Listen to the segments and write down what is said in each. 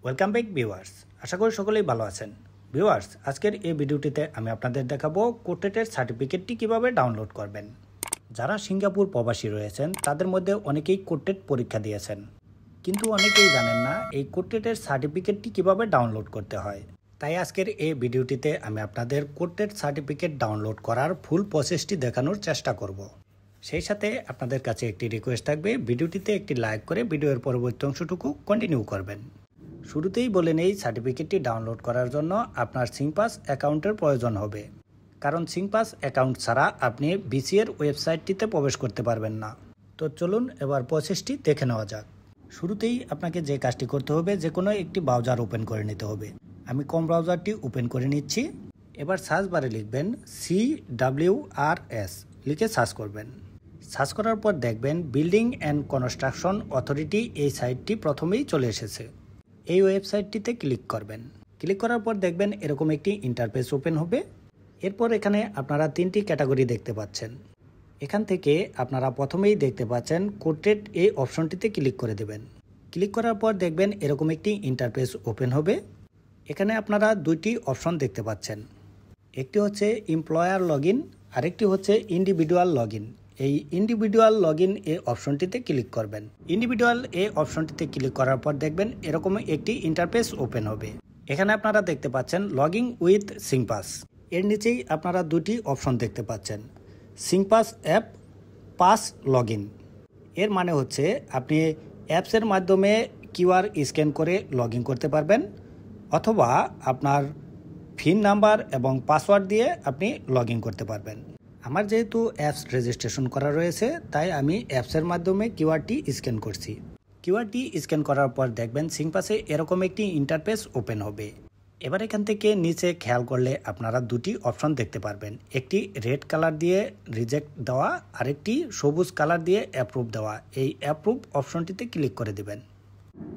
Welcome back viewers, আশা করি সকলেই ভালো আছেন। ভিউয়ার্স, আজকের এই ভিডিওটিতে আমি আপনাদের দেখাবো কোটেটের সার্টিফিকেটটি কিভাবে ডাউনলোড করবেন। যারা সিঙ্গাপুর প্রবাসী রয়েছেন তাদের মধ্যে অনেকেই কোটেট পরীক্ষা দিয়েছেন, কিন্তু অনেকেই জানেন না এই কোটেটের সার্টিফিকেটটি কিভাবে ডাউনলোড করতে হয়। তাই আজকের এই ভিডিওটিতে আমি আপনাদের কোটেট সার্টিফিকেট ডাউনলোড করার ফুল প্রসেসটি দেখানোর চেষ্টা করব। সেই সাথে আপনাদের কাছে একটি রিকোয়েস্ট থাকবে, ভিডিওটিতে একটি লাইক করে ভিডিওর পরবর্তী অংশটুকু কন্টিনিউ করবেন। শুরুতেই বলে নেই, সার্টিফিকেটটি ডাউনলোড করার জন্য আপনার সিংপাস অ্যাকাউন্টের প্রয়োজন হবে, কারণ সিংপাস অ্যাকাউন্ট ছাড়া আপনি বিসিএর ওয়েবসাইটটিতে প্রবেশ করতে পারবেন না। তো চলুন এবার প্রসেসটি দেখে নেওয়া যাক। শুরুতেই আপনাকে যে কাজটি করতে হবে, যে কোনো একটি ব্রাউজার ওপেন করে নিতে হবে। আমি কম ব্রাউজারটি ওপেন করে নিচ্ছি। এবার সার্চ বারে লিখবেন CWRS, লিখে সার্চ করবেন। সার্চ করার পর দেখবেন বিল্ডিং অ্যান্ড কনস্ট্রাকশন অথরিটি, এই সাইটটি প্রথমেই চলে এসেছে। এই ওয়েবসাইটটিতে ক্লিক করবেন। ক্লিক করার পর দেখবেন এরকম একটি ইন্টারফেস ওপেন হবে। এরপর এখানে আপনারা তিনটি ক্যাটাগরি দেখতে পাচ্ছেন। এখান থেকে আপনারা প্রথমেই দেখতে পাচ্ছেন কোটেট, এই অপশনটিতে ক্লিক করে দেবেন। ক্লিক করার পর দেখবেন এরকম একটি ইন্টারফেস ওপেন হবে। এখানে আপনারা দুইটি অপশন দেখতে পাচ্ছেন, একটি হচ্ছে এমপ্লয়ার লগইন, আরেকটি হচ্ছে ইন্ডিভিজুয়াল লগইন। এই ইন্ডিভিজুয়াল লগইন এই অপশনটিতে ক্লিক করবেন। ইন্ডিভিজুয়াল এই অপশনটিতে ক্লিক করার পর দেখবেন এরকম একটি ইন্টারফেস ওপেন হবে। এখানে আপনারা দেখতে পাচ্ছেন লগইন উইথ সিংপাস। এর নিচেই আপনারা দুটি অপশন দেখতে পাচ্ছেন, সিংপাস অ্যাপ, পাস লগইন। এর মানে হচ্ছে আপনি অ্যাপসের মাধ্যমে কিউআর স্ক্যান করে লগইন করতে পারবেন, অথবা আপনার পিন নাম্বার এবং পাসওয়ার্ড দিয়ে আপনি লগইন করতে পারবেন। আমার যেহেতু অ্যাপস রেজিস্ট্রেশন করা রয়েছে, তাই আমি অ্যাপসের মাধ্যমে কিউআরটি স্ক্যান করছি। কিউআরটি স্ক্যান করার পর দেখবেন সিংপাসে এরকম একটি ইন্টারফেস ওপেন হবে। এবার এখান থেকে নিচে খেয়াল করলে আপনারা দুটি অপশন দেখতে পারবেন, একটি রেড কালার দিয়ে রিজেক্ট দেওয়া, আরেকটি সবুজ কালার দিয়ে অ্যাপ্রুভ দেওয়া। এই অ্যাপ্রুভ অপশনটিতে ক্লিক করে দেবেন।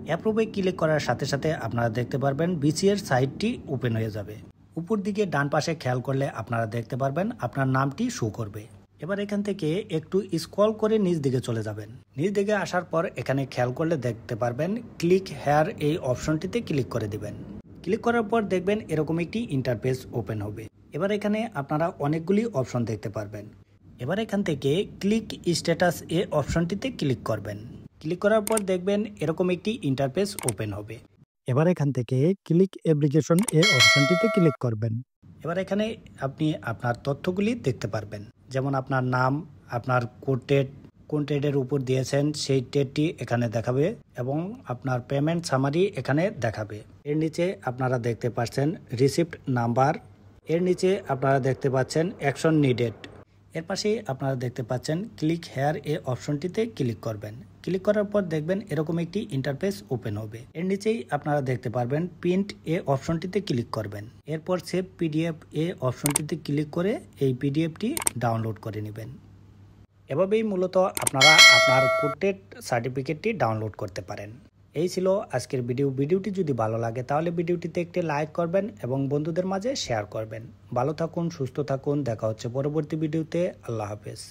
অ্যাপ্রুভে ক্লিক করার সাথে সাথে আপনারা দেখতে পারবেন বিসিএর সাইটটি ওপেন হয়ে যাবে। উপর দিকে ডান পাশে খেয়াল করলে আপনারা দেখতে পারবেন আপনার নামটি শো করবে। এবার এখান থেকে একটু স্ক্রল করে নিচ দিকে চলে যাবেন। নিচ দিকে আসার পর এখানে খেয়াল করলে দেখতে পারবেন ক্লিক হেয়ার, এই অপশনটিতে ক্লিক করে দিবেন। ক্লিক করার পর দেখবেন এরকম একটি ইন্টারফেস ওপেন হবে। এবার এখানে আপনারা অনেকগুলি অপশন দেখতে পারবেন। এবার এখান থেকে ক্লিক স্ট্যাটাস, এই অপশনটিতে ক্লিক করবেন। ক্লিক করার পর দেখবেন এরকম একটি ইন্টারফেস ওপেন হবে। এবার এখান থেকে ক্লিক অ্যাপ্লিকেশন, এই অপশনটিতে ক্লিক করবেন। এবার এখানে আপনি আপনার তথ্যগুলি দেখতে পারবেন, যেমন আপনার নাম, আপনার কোন ট্রেডের উপর দিয়েছেন সেই ট্রেডটি এখানে দেখাবে, এবং আপনার পেমেন্ট সামারি এখানে দেখাবে। এর নিচে আপনারা দেখতে পাচ্ছেন রিসিপ্ট নাম্বার। এর নিচে আপনারা দেখতে পাচ্ছেন অ্যাকশন নিডেড। এর পাশেই আপনারা দেখতে পাচ্ছেন ক্লিক হেয়ার, এই অপশনটিতে ক্লিক করবেন। ক্লিক করার পর দেখবেন এরকম একটি ইন্টারফেস ওপেন হবে। এর নিচেই আপনারা দেখতে পারবেন প্রিন্ট, এই অপশনটিতে ক্লিক করবেন। এরপর সেভ পিডিএফ, এই অপশনটিতে ক্লিক করে এই পিডিএফটি ডাউনলোড করে নেবেন। এভাবেই মূলত আপনারা আপনার কোটেট সার্টিফিকেটটি ডাউনলোড করতে পারেন। এই ছিল আজকের ভিডিওটি যদি ভালো লাগে তাহলে ভিডিওটিতে একটি লাইক করবেন এবং বন্ধুদের মাঝে শেয়ার করবেন। ভালো থাকুন, সুস্থ থাকুন, দেখা হচ্ছে পরবর্তী ভিডিওতে। আল্লাহ হাফেজ।